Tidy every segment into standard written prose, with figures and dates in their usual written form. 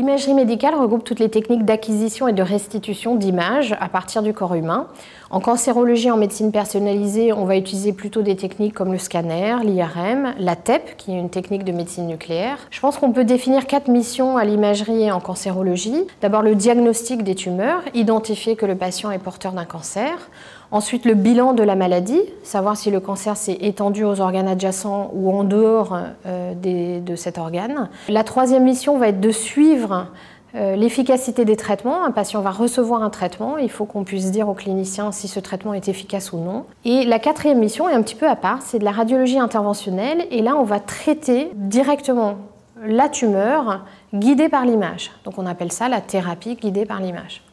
L'imagerie médicale regroupe toutes les techniques d'acquisition et de restitution d'images à partir du corps humain. En cancérologie, en médecine personnalisée, on va utiliser plutôt des techniques comme le scanner, l'IRM, la TEP, qui est une technique de médecine nucléaire. Je pense qu'on peut définir 4 missions à l'imagerie en cancérologie. D'abord, le diagnostic des tumeurs, identifier que le patient est porteur d'un cancer. Ensuite, le bilan de la maladie, savoir si le cancer s'est étendu aux organes adjacents ou en dehors de cet organe. La troisième mission va être de suivre l'efficacité des traitements. Un patient va recevoir un traitement, il faut qu'on puisse dire au clinicien si ce traitement est efficace ou non. Et la quatrième mission est un petit peu à part, c'est de la radiologie interventionnelle. Et là, on va traiter directement la tumeur guidée par l'image. Donc on appelle ça la thérapie guidée par l'image.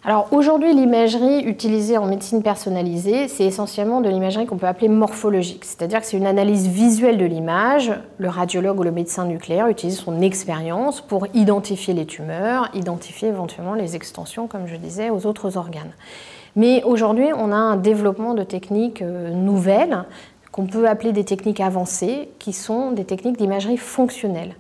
Alors aujourd'hui, l'imagerie utilisée en médecine personnalisée, c'est essentiellement de l'imagerie qu'on peut appeler morphologique, c'est-à-dire que c'est une analyse visuelle de l'image. Le radiologue ou le médecin nucléaire utilise son expérience pour identifier les tumeurs, identifier éventuellement les extensions, comme je disais, aux autres organes. Mais aujourd'hui, on a un développement de techniques nouvelles qu'on peut appeler des techniques avancées, qui sont des techniques d'imagerie fonctionnelle.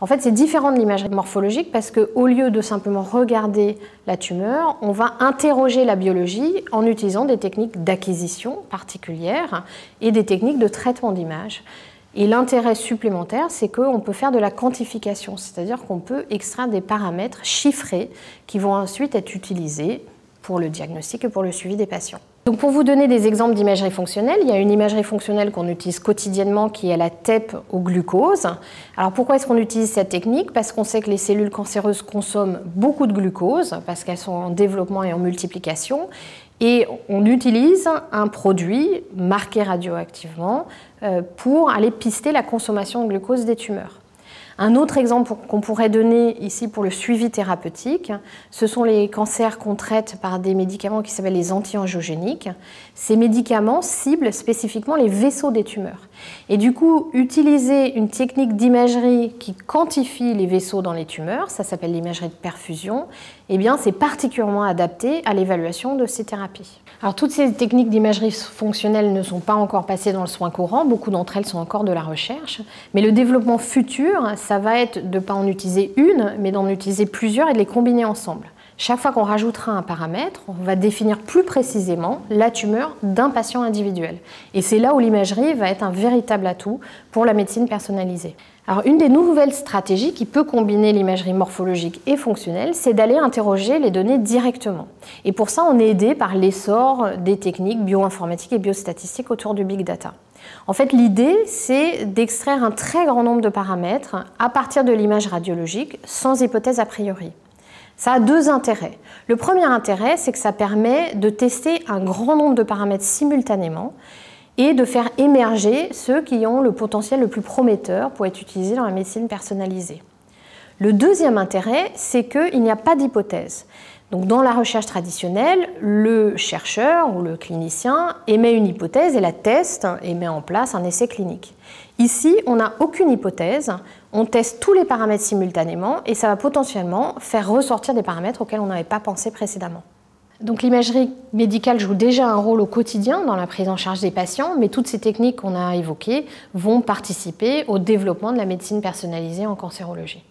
En fait, c'est différent de l'imagerie morphologique parce qu'au lieu de simplement regarder la tumeur, on va interroger la biologie en utilisant des techniques d'acquisition particulières et des techniques de traitement d'image. Et l'intérêt supplémentaire, c'est qu'on peut faire de la quantification, c'est-à-dire qu'on peut extraire des paramètres chiffrés qui vont ensuite être utilisés pour le diagnostic et pour le suivi des patients. Donc pour vous donner des exemples d'imagerie fonctionnelle, il y a une imagerie fonctionnelle qu'on utilise quotidiennement qui est la TEP au glucose. Alors pourquoi est-ce qu'on utilise cette technique? Parce qu'on sait que les cellules cancéreuses consomment beaucoup de glucose, parce qu'elles sont en développement et en multiplication. Et on utilise un produit marqué radioactivement pour aller pister la consommation de glucose des tumeurs. Un autre exemple qu'on pourrait donner ici pour le suivi thérapeutique, ce sont les cancers qu'on traite par des médicaments qui s'appellent les anti-angiogéniques. Ces médicaments ciblent spécifiquement les vaisseaux des tumeurs. Et du coup, utiliser une technique d'imagerie qui quantifie les vaisseaux dans les tumeurs, ça s'appelle l'imagerie de perfusion, eh bien c'est particulièrement adapté à l'évaluation de ces thérapies. Alors toutes ces techniques d'imagerie fonctionnelle ne sont pas encore passées dans le soin courant, beaucoup d'entre elles sont encore de la recherche, mais le développement futur, ça va être de ne pas en utiliser une, mais d'en utiliser plusieurs et de les combiner ensemble. Chaque fois qu'on rajoutera un paramètre, on va définir plus précisément la tumeur d'un patient individuel. Et c'est là où l'imagerie va être un véritable atout pour la médecine personnalisée. Alors, une des nouvelles stratégies qui peut combiner l'imagerie morphologique et fonctionnelle, c'est d'aller interroger les données directement. Et pour ça, on est aidé par l'essor des techniques bioinformatiques et biostatistiques autour du big data. En fait, l'idée, c'est d'extraire un très grand nombre de paramètres à partir de l'image radiologique, sans hypothèse a priori. Ça a deux intérêts. Le premier intérêt, c'est que ça permet de tester un grand nombre de paramètres simultanément et de faire émerger ceux qui ont le potentiel le plus prometteur pour être utilisés dans la médecine personnalisée. Le deuxième intérêt, c'est qu'il n'y a pas d'hypothèse. Donc, dans la recherche traditionnelle, le chercheur ou le clinicien émet une hypothèse et la teste et met en place un essai clinique. Ici, on n'a aucune hypothèse, on teste tous les paramètres simultanément et ça va potentiellement faire ressortir des paramètres auxquels on n'avait pas pensé précédemment. Donc l'imagerie médicale joue déjà un rôle au quotidien dans la prise en charge des patients, mais toutes ces techniques qu'on a évoquées vont participer au développement de la médecine personnalisée en cancérologie.